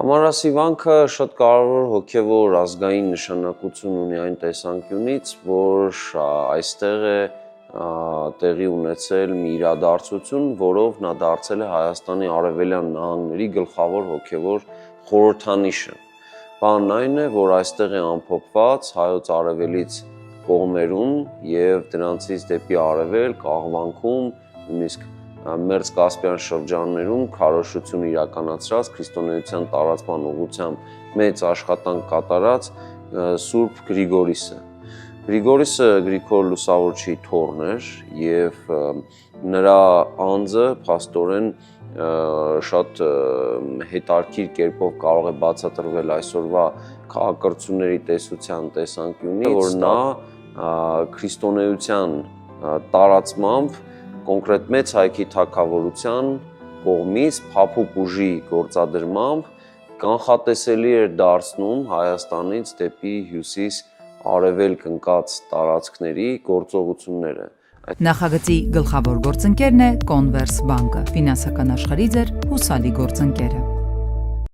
Ամարասի վանքը շատ կարևոր հոգևոր ազգային նշանակություն ունի այն տեսանկյունից, որ այստեղ է տեղի ունեցել մի իրադարձություն, որով նա դարձել է Հայաստանի արևելյան նահանգների գլխավոր հոգևոր խորհրդանիշը։ Բանն այն է, որ այստեղ է ամփոփված հայոց արևելից կողմերում եւ դրանցից դեպի արևելք, աղվանքում, նույնիսկ Մերձկասպյան շրջաններում քարոզություն իրականացրած քրիստոնեության տարածման ուղղությամբ մեծ աշխատանք կատարած Սուրբ Գրիգորիսը։ Գրիգորիսը Գրիգոր Լուսավորչի թոռն էր եւ նրա անձը փաստորեն շատ հետաքրքիր կերպով կարող է բացատրվել այսօրվա քաղաքակրթությունների տեսության տեսանկյունից, որ նա քրիստոնեության տարածմամբ կոնկրետ մեծ հայքի թագավորության կողմից փափուկ ուժի գործադրմամբ կանխատեսելի էր դարձնում Հայաստանից դեպի հյուսիս արևելք ընկած տարածքների գործողությունները։ Նախագծի գլխավոր գործընկերն է Converse բանկը, ֆինանսական աշխարհի ձեր հուսալի գործընկերը։